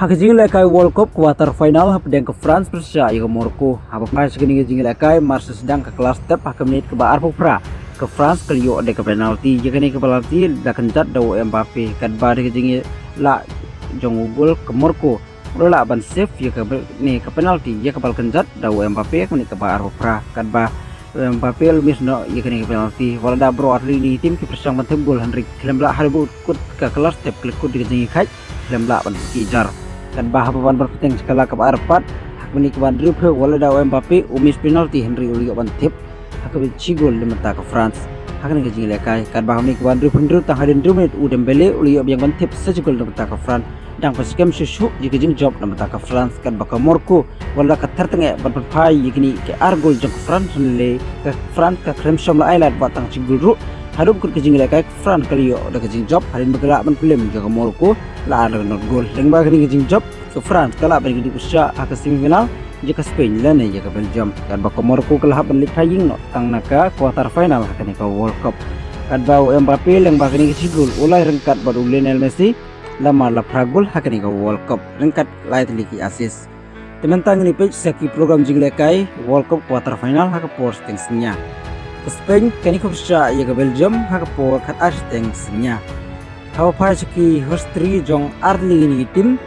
Hakijing lekai World Cup quarter final hapdeng ke France Persia iga Morocco. Hapa pas kini jing lekai Mars sedang ke kelas step hak menit ke Baar Pupra ke France ke Lio de ke penalti. Jika ni ke penalti dah kencat daw Mbappe kan bar jing la jongubul ke Morocco. Ulah ban save ya ke ni ke penalti ya ke bal kencat daw Mbappe ke menit ke Baar Pupra kan ba Mbappe lumis no ya ke ni ke penalti. Wala da bro atli ni tim ke persang mantep gol Henrik Klembla haribu kut ke kelas step klikut di jing khai Klembla ban kijar. Kan bah ban berpeteng sekala ke arpat hak menik ban dribble wala da Mbappe umis penalti Henry Ulio ban tip hak benci gol di mata ke France hak ni gejing lekai kan bah menik ban dribble tang hadin 2 menit Dembele Ulio yang ban tip sejugol di mata ke France dang pas game susu jika jing job di mata ke France kan bah ke Morocco wala ka tertenge ban pai yakni ke argol jong France le ke France ke Crimson Island batang cigul harum kur kejing lekai France kalio da kejing job hadin bergerak ban film ke Morocco la ada not gol deng ba kini kejing job ke France kala ban kini usya ke semifinal jika Spain lane jika Belgium kan ba Morocco kalah ban lik haying no tang naka quarter final hakani ka World Cup kan ba Mbappe leng ba kini kejigol ulai rengkat ba Lionel Messi lama la pragol hakani ka World Cup rengkat lai liki assist tementang ni page saki program jing lekai World Cup quarter final hak posting senya ke Spain kini ko usya jika Belgium hak po kat asting senya Hawa pa saki hostri jong arli ni tim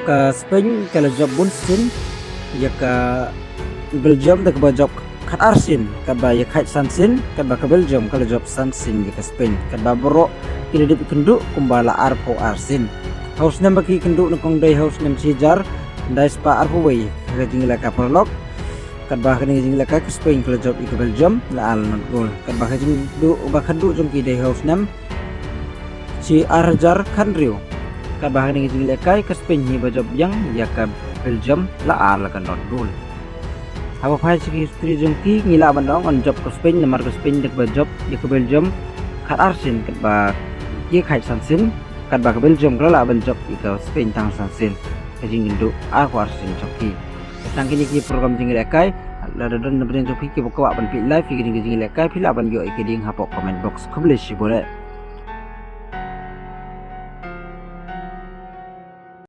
ke Spain kalau job bunsin ya ke Belgium tak ba job kat arsin ka ba ya kait sansin ka ba ke Belgium kalau job sansin ya ke Spain ka ba bro tidak dipikenduk kumbala arpo arsin haus nem baki kenduk nokong dai haus nem sijar dai spa arpo wei ka jingla ka prolog ka ba ka jingla ka Spain kalau job ke Belgium la al not gol ka ba ka jingdu ba kenduk jong ki dai haus nem si Arjar Kanrio ka bahan ng jing lekai ke Spain hi bajob yang ya ka Belgium la ala kan not gol hawa phai si history jong ki ngila ban dong on job ke Spain namar ke Spain dek bajob ya ke Belgium kat arsin kat ba ye khai sansin kat ba ke Belgium la ban job ke Spain tang sansin ke jing indu a ko arsin joki tang kini ki program jing lekai la don na ben joki ki ko ban pi live ki jing lekai pi la ban yo ke ding hapok comment box ko boleh si boleh